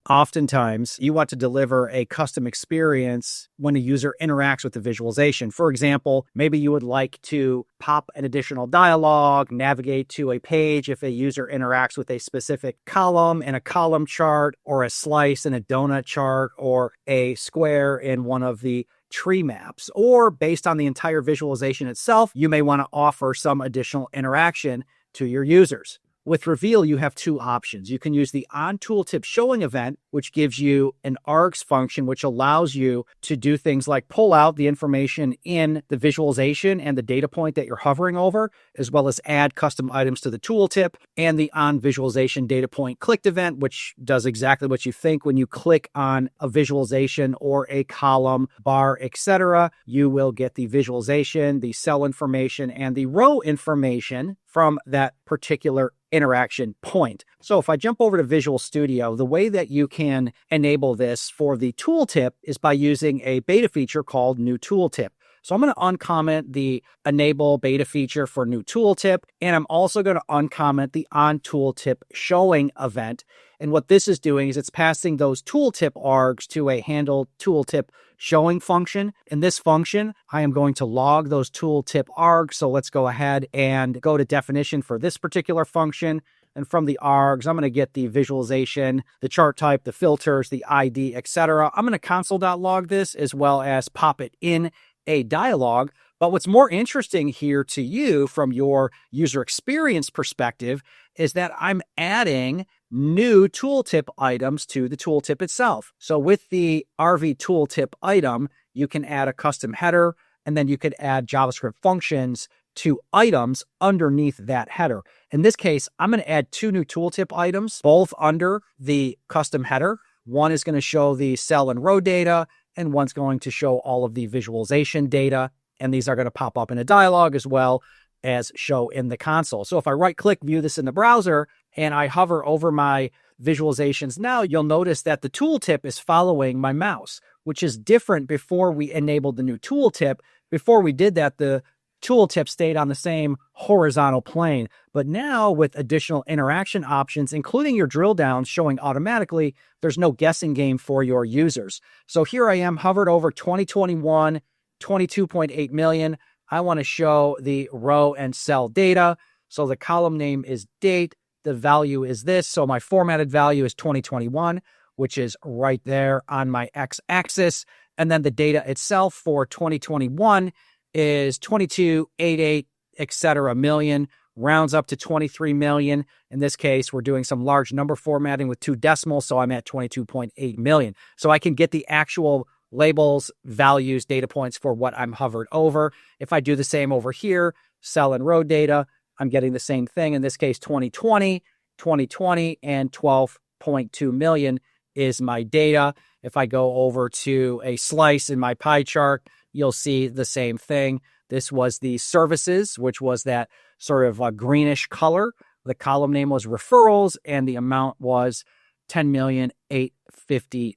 Oftentimes, you want to deliver a custom experience when a user interacts with the visualization. For example, maybe you would like to pop an additional dialog, navigate to a page if a user interacts with a specific column in a column chart, or a slice in a donut chart, or a square in one of the tree maps. Or based on the entire visualization itself, you may want to offer some additional interaction to your users. With Reveal, you have two options. You can use the onTooltipShowing event, which gives you an args function, which allows you to do things like pull out the information in the visualization and the data point that you're hovering over, as well as add custom items to the tooltip, and the onVisualizationDataPointClicked event, which does exactly what you think. When you click on a visualization or a column, bar, etc., you will get the visualization, the cell information, and the row information from that particular interaction point. So if I jump over to Visual Studio, the way that you can enable this for the tooltip is by using a beta feature called New Tooltip. So I'm going to uncomment the enable beta feature for New Tooltip, and I'm also going to uncomment the onTooltipShowing event. And what this is doing is it's passing those tooltip args to a handle tooltip showing function. In this function, I am going to log those tooltip args. So let's go ahead and go to definition for this particular function. And from the args, I'm going to get the visualization, the chart type, the filters, the ID, etc. I'm going to console.log this as well as pop it in a dialog. But what's more interesting here to you from your user experience perspective is that I'm adding new tooltip items to the tooltip itself. So with the RV tooltip item, you can add a custom header, and then you could add JavaScript functions to items underneath that header. In this case, I'm going to add two new tooltip items, both under the custom header. One is going to show the cell and row data, and one's going to show all of the visualization data. And these are going to pop up in a dialog as well as show in the console. So if I right-click, view this in the browser, and I hover over my visualizations now, you'll notice that the tooltip is following my mouse, which is different before we enabled the new tooltip. Before we did that, the tooltip stayed on the same horizontal plane. But now with additional interaction options, including your drill downs showing automatically, there's no guessing game for your users. So here I am hovered over 2021, 22.8 million. I want to show the row and cell data. So the column name is date. The value is this. So my formatted value is 2021, which is right there on my x-axis. And then the data itself for 2021 is 2288, etc. million, rounds up to 23 million. In this case, we're doing some large number formatting with 2 decimals, so I'm at 22.8 million. So I can get the actual labels, values, data points for what I'm hovered over. If I do the same over here, cell and row data, I'm getting the same thing. In this case, 2020, 2020, and 12.2 million is my data. If I go over to a slice in my pie chart, you'll see the same thing. This was the services, which was that sort of a greenish color. The column name was referrals, and the amount was 10,855,000.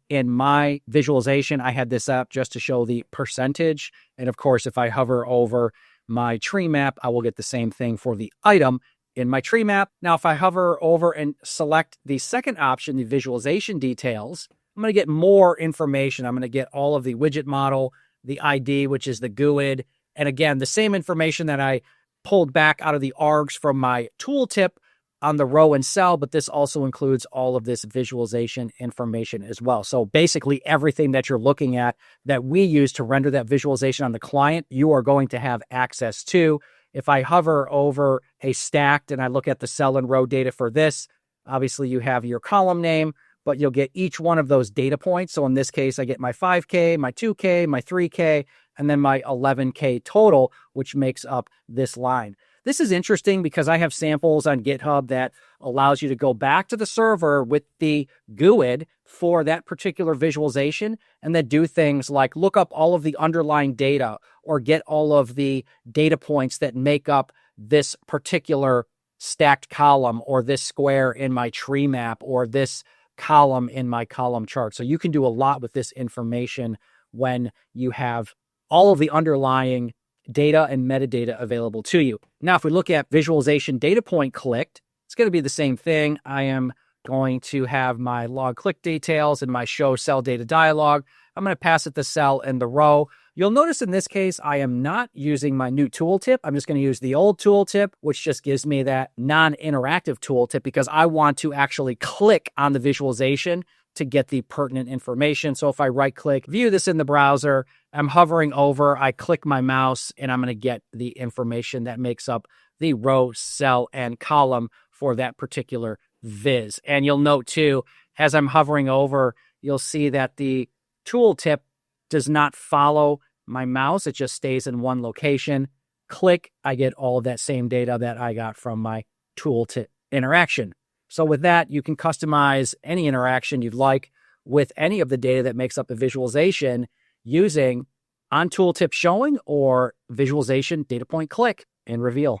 In my visualization, I had this up just to show the percentage. And of course, if I hover over my tree map, I will get the same thing for the item in my tree map. Now, if I hover over and select the second option, the visualization details, I'm going to get more information. I'm going to get all of the widget model, the ID, which is the GUID. And again, the same information that I pulled back out of the args from my tooltip on the row and cell, but this also includes all of this visualization information as well. So basically everything that you're looking at that we use to render that visualization on the client, you are going to have access to. If I hover over a stacked and I look at the cell and row data for this, obviously you have your column name, but you'll get each one of those data points. So in this case, I get my 5K, my 2K, my 3K, and then my 11K total, which makes up this line. This is interesting because I have samples on GitHub that allows you to go back to the server with the GUID for that particular visualization and then do things like look up all of the underlying data or get all of the data points that make up this particular stacked column or this square in my tree map or this column in my column chart. So you can do a lot with this information when you have all of the underlying data and metadata available to you. Now, if we look at visualization data point clicked, it's going to be the same thing. I am going to have my log click details and my show cell data dialog. I'm going to pass it the cell and the row. You'll notice in this case, I am not using my new tooltip. I'm just going to use the old tooltip, which just gives me that non-interactive tooltip because I want to actually click on the visualization to get the pertinent information. So if I right-click, view this in the browser, I'm hovering over, I click my mouse, and I'm going to get the information that makes up the row, cell, and column for that particular viz. And you'll note too, as I'm hovering over, you'll see that the tooltip does not follow my mouse. It just stays in one location. Click, I get all of that same data that I got from my tooltip interaction. So with that, you can customize any interaction you'd like with any of the data that makes up a visualization using onTooltipShowing or visualization data point click and reveal.